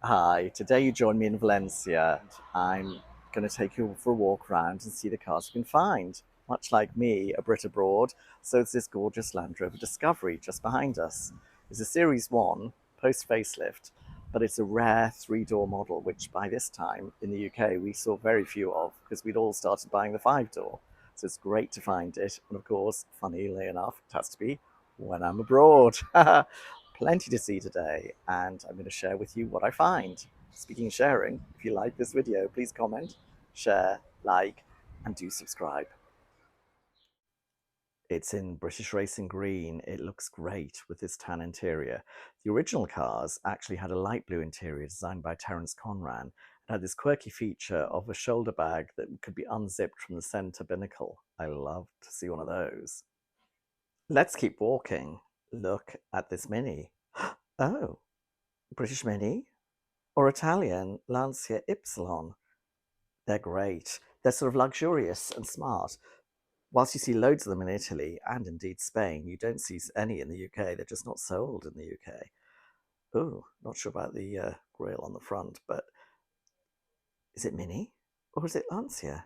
Hi, today you join me in Valencia. I'm going to take you for a walk around and see the cars you can find. Much like me, a Brit abroad, so it's this gorgeous Land Rover Discovery just behind us. It's a Series 1 post facelift, but it's a rare three-door model, which by this time in the UK we saw very few of because we'd all started buying the five-door. So it's great to find it. And of course, funnily enough, it has to be when I'm abroad. Plenty to see today, and I'm going to share with you what I find. Speaking of sharing, if you like this video, please comment, share, like, and do subscribe. It's in British Racing Green. It looks great with this tan interior. The original cars actually had a light blue interior designed by Terence Conran. It had this quirky feature of a shoulder bag that could be unzipped from the center binnacle. I love to see one of those. Let's keep walking. Look at this Mini. Oh, British Mini or Italian Lancia Ypsilon. They're great. They're sort of luxurious and smart. Whilst you see loads of them in Italy and indeed Spain, you don't see any in the UK. They're just not sold in the UK. Oh, not sure about the grille on the front, but is it Mini or is it Lancia?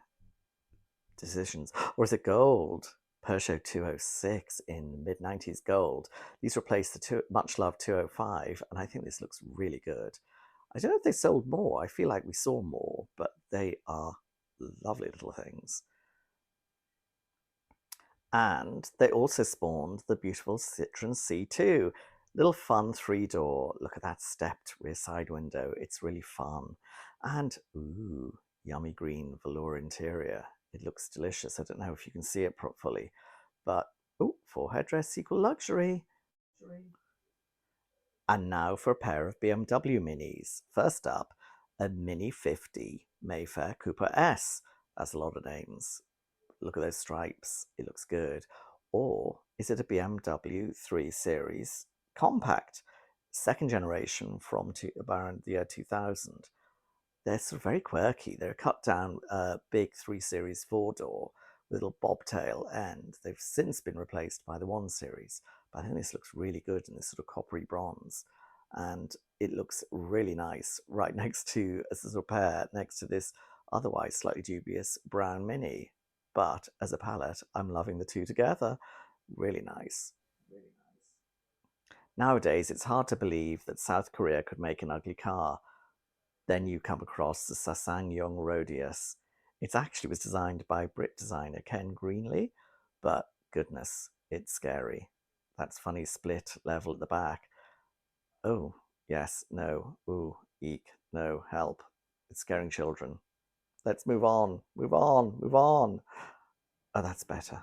Decisions. Or is it gold? Peugeot 206 in mid-90s gold. These replaced the much-loved 205, and I think this looks really good. I don't know if they sold more. I feel like we saw more, but they are lovely little things. And they also spawned the beautiful Citroen C2. Little fun three-door. Look at that stepped rear side window. It's really fun. And, ooh, yummy green velour interior. It looks delicious. I don't know if you can see it fully, but, ooh, 4 headrests equal luxury. And now for a pair of BMW Minis. First up, a Mini 50 Mayfair Coupe S. That's a lot of names. Look at those stripes. It looks good. Or is it a BMW 3 Series Compact? Second generation from around the year 2000. They're sort of very quirky. They're a cut down big 3 Series 4-door with a little bobtail end. They've since been replaced by the 1 Series. But I think this looks really good in this sort of coppery bronze. And it looks really nice right next to, as a sort of pair, next to this otherwise slightly dubious brown Mini. But as a palette, I'm loving the two together. Really nice. Really nice. Nowadays, it's hard to believe that South Korea could make an ugly car. Then you come across the SsangYong Rodius. It actually was designed by Brit designer Ken Greenlee, but goodness, it's scary. That's funny split level at the back. Oh, yes, no, ooh, eek, no, help. It's scaring children. Let's move on, move on, move on. Oh, that's better.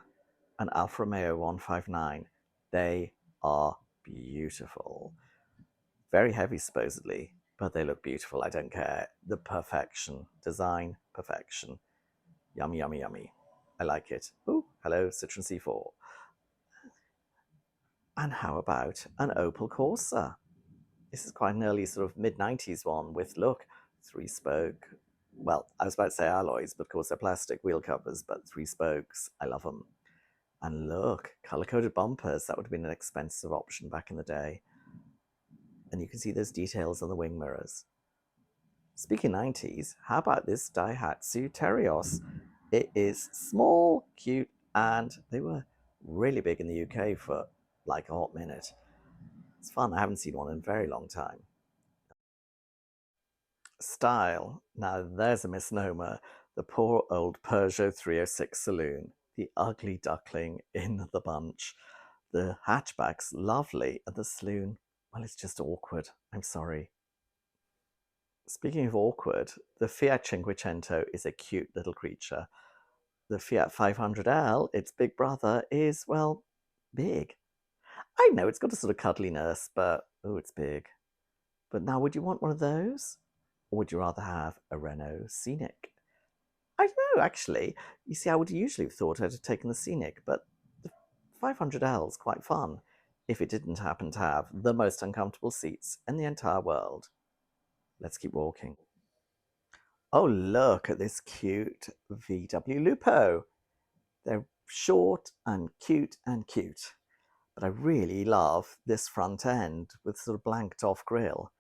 An Alfa Romeo 159. They are beautiful. Very heavy, supposedly, but they look beautiful. I don't care. The perfection. Design, perfection. Yummy, yummy, yummy. I like it. Oh, hello, Citroen C4. And how about an Opel Corsa? This is quite an early sort of mid-90s one with, look, 3-spoke. Well, I was about to say alloys, but of course they're plastic wheel covers, but 3 spokes. I love them. And look, color-coded bumpers. That would have been an expensive option back in the day. And you can see those details on the wing mirrors. Speaking 90s, how about this Daihatsu Terios? It is small, cute, and they were really big in the UK for like a hot minute. It's fun. I haven't seen one in a very long time. Style. Now there's a misnomer. The poor old Peugeot 306 saloon. The ugly duckling in the bunch. The hatchback's lovely, and the saloon, well, it's just awkward. I'm sorry. Speaking of awkward, the Fiat Cinquecento is a cute little creature. The Fiat 500L, its big brother, is, well, big. I know it's got a sort of cuddliness, but oh, it's big. But now, would you want one of those? Or would you rather have a Renault Scenic? I don't know, actually. You see, I would usually have thought I'd have taken the Scenic, but the 500L is quite fun if it didn't happen to have the most uncomfortable seats in the entire world. Let's keep walking. Oh, look at this cute VW Lupo. They're short and cute and cute. But I really love this front end with sort of blanked off grille.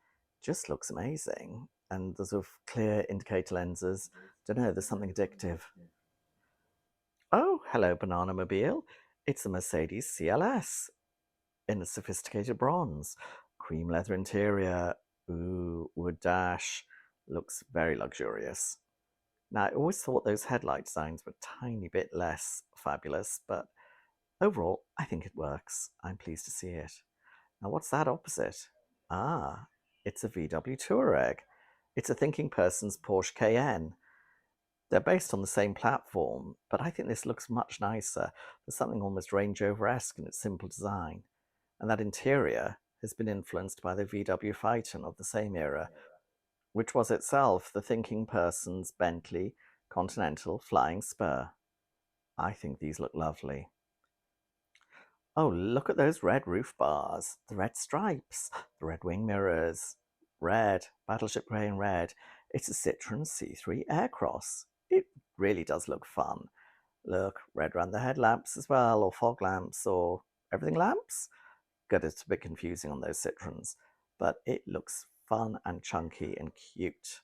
Just looks amazing. And the sort of clear indicator lenses. Don't know, there's something addictive. Oh, hello, Banana Mobile. It's a Mercedes CLS in a sophisticated bronze. Cream leather interior. Ooh, wood dash. Looks very luxurious. Now, I always thought those headlight designs were a tiny bit less fabulous, but overall, I think it works. I'm pleased to see it. Now, what's that opposite? Ah, it's a VW Touareg. It's a thinking person's Porsche Cayenne. They're based on the same platform, but I think this looks much nicer. There's something almost Range Rover-esque in its simple design. And that interior has been influenced by the VW Phaeton of the same era, which was itself the thinking person's Bentley Continental Flying Spur. I think these look lovely. Oh, look at those red roof bars, the red stripes, the red wing mirrors. Red, Battleship Grey and red. It's a Citroen C3 Aircross. It really does look fun. Look, red around the headlamps as well, or fog lamps, or everything lamps. Good, it's a bit confusing on those Citroens, but it looks fun and chunky and cute.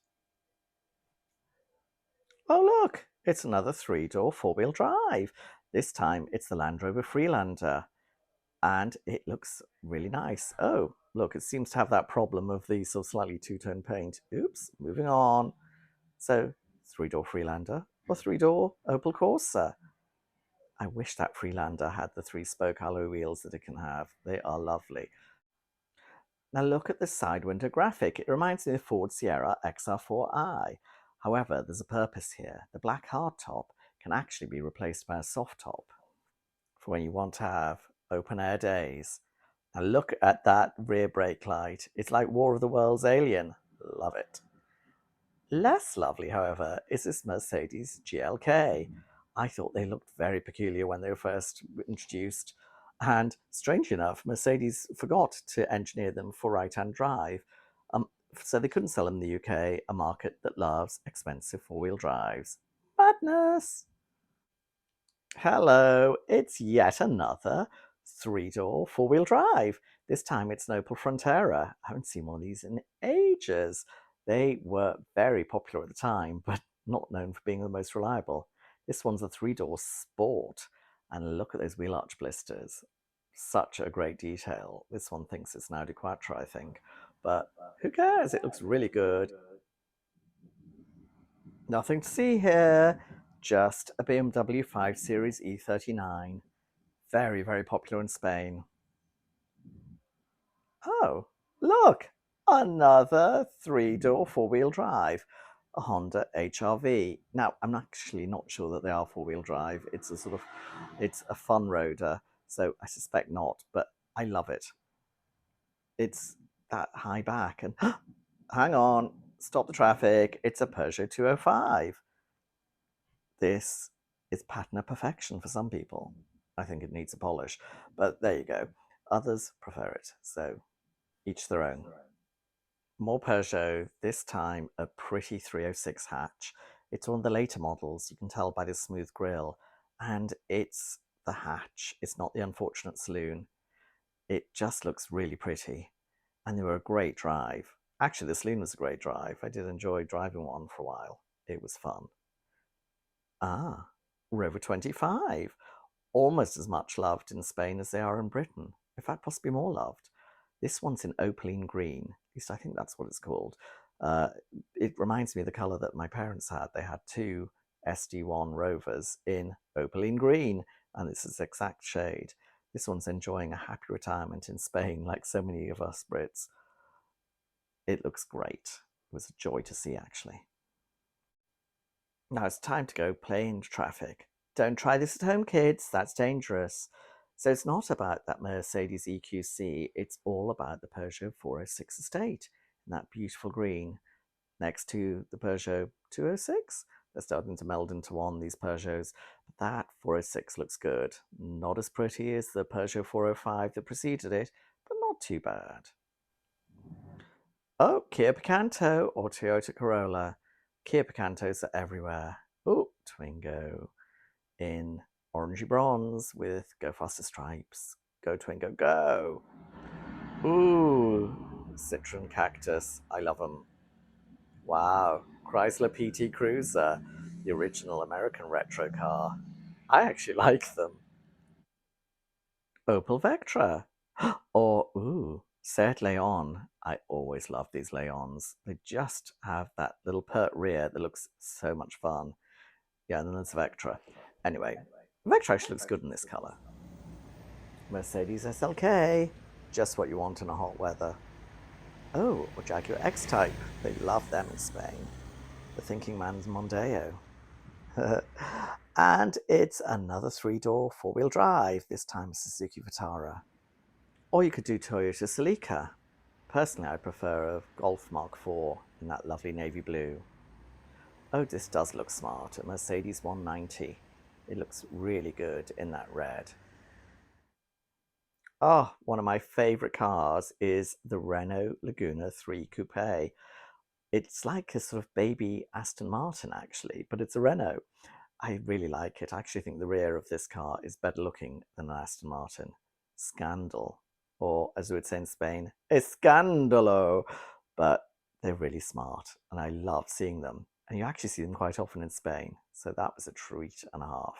Oh, look, it's another three-door four-wheel drive. This time it's the Land Rover Freelander, and it looks really nice. Oh, look, it seems to have that problem of the sort of slightly two-tone paint. Oops, moving on. So, three-door Freelander or three-door Opel Corsa. I wish that Freelander had the three-spoke alloy wheels that it can have. They are lovely. Now look at the side window graphic. It reminds me of Ford Sierra XR4i. However, there's a purpose here. The black hardtop can actually be replaced by a soft top for when you want to have open air days. Now look at that rear brake light. It's like War of the Worlds Alien. Love it. Less lovely, however, is this Mercedes GLK. I thought they looked very peculiar when they were first introduced. And strange enough, Mercedes forgot to engineer them for right-hand drive. So they couldn't sell them in the UK, a market that loves expensive four-wheel drives. Madness! Hello, it's yet another three-door four-wheel drive. This time it's an Opel Frontera. I haven't seen one of these in ages. They were very popular at the time, but not known for being the most reliable. This one's a three-door sport, and look at those wheel arch blisters. Such a great detail. This one thinks it's an Audi Quattro, I think, but who cares? It looks really good. Nothing to see here, just a BMW 5 Series E39. Very, very popular in Spain. Oh, look, another three-door four-wheel drive, a Honda HR-V. Now, I'm actually not sure that they are four-wheel drive. It's a fun roader, so I suspect not, but I love it. It's that high back and hang on, stop the traffic. It's a Peugeot 205. This is patina perfection for some people. I think it needs a polish, but there you go. Others prefer it, so each their own. More Peugeot, this time a pretty 306 hatch. It's one of the later models, you can tell by the smooth grille, and it's the hatch, it's not the unfortunate saloon. It just looks really pretty, and they were a great drive. Actually, the saloon was a great drive. I did enjoy driving one for a while. It was fun. Ah, Rover 25. Almost as much loved in Spain as they are in Britain. In fact, possibly more loved. This one's in opaline green. At least I think that's what it's called. It reminds me of the colour that my parents had. They had two SD1 Rovers in opaline green, and it's this exact shade. This one's enjoying a happy retirement in Spain, like so many of us Brits. It looks great. It was a joy to see, actually. Now it's time to go play in traffic. Don't try this at home, kids. That's dangerous. So it's not about that Mercedes EQC. It's all about the Peugeot 406 estate in that beautiful green next to the Peugeot 206. They're starting to meld into one, these Peugeots. But that 406 looks good. Not as pretty as the Peugeot 405 that preceded it, but not too bad. Oh, Kia Picanto or Toyota Corolla. Kia Picantos are everywhere. Oh, Twingo in orangey bronze with Go Faster stripes. Go Twingo, go! Ooh, Citroen Cactus. I love them. Wow. Chrysler PT Cruiser, the original American retro car. I actually like them. Opel Vectra. Or, ooh, Seat Leon. I always love these Leons. They just have that little pert rear that looks so much fun. Yeah, and then there's Vectra. Anyway, Vectra actually looks good in this colour. Mercedes SLK. Just what you want in a hot weather. Oh, or Jaguar X-Type. They love them in Spain. The thinking man's Mondeo. And it's another three-door four-wheel drive, this time Suzuki Vitara. Or you could do Toyota Celica. Personally, I prefer a Golf Mark IV in that lovely navy blue. Oh, this does look smart, a Mercedes 190. It looks really good in that red. Oh, one of my favourite cars is the Renault Laguna 3 Coupe. It's like a sort of baby Aston Martin, actually, but it's a Renault. I really like it. I actually think the rear of this car is better looking than an Aston Martin. Scandal. Or, as we would say in Spain, escandalo. But they're really smart, and I love seeing them. And you actually see them quite often in Spain. So that was a treat and a half.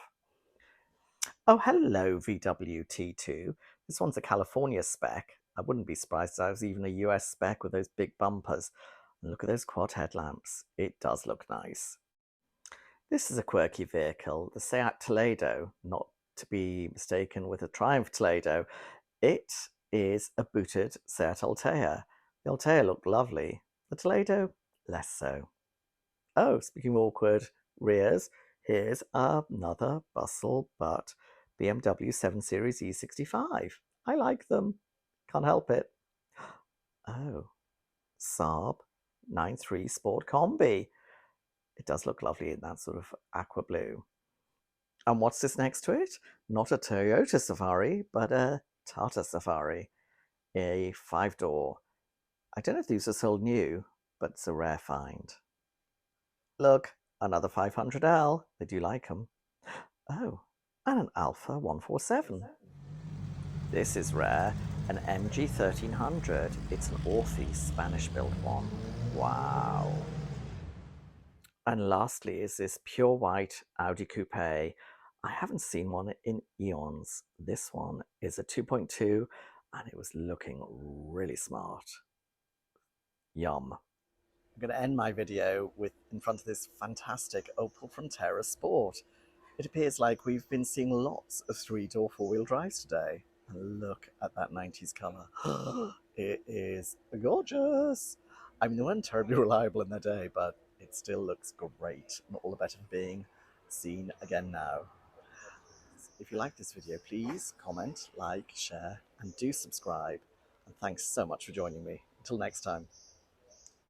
Oh, hello, VW T2. This one's a California spec. I wouldn't be surprised if I was even a US spec with those big bumpers. And look at those quad headlamps. It does look nice. This is a quirky vehicle, the Seat Toledo, not to be mistaken with a Triumph Toledo. It is a booted Seat Altea. The Altea looked lovely. The Toledo, less so. Oh, speaking of awkward rears, here's another bustle butt BMW 7 Series E65. I like them. Can't help it. Oh, Saab 93 Sport Combi. It does look lovely in that sort of aqua blue. And what's this next to it? Not a Toyota Safari, but a Tata Safari, a 5-door. I don't know if these are sold new, but it's a rare find. Look, another 500L. They do like them. Oh, and an Alpha 147. This is rare, an MG 1300. It's an Authi Spanish-built one. Wow. And lastly is this pure white Audi Coupe. I haven't seen one in eons. This one is a 2.2 and it was looking really smart. Yum. I'm going to end my video with in front of this fantastic Opel Frontera Sport. It appears like we've been seeing lots of three-door four-wheel drives today. And look at that 90s colour. It is gorgeous. I mean, they weren't terribly reliable in their day, but it still looks great and all the better for being seen again now. If you like this video, please comment, like, share, and do subscribe. And thanks so much for joining me. Until next time.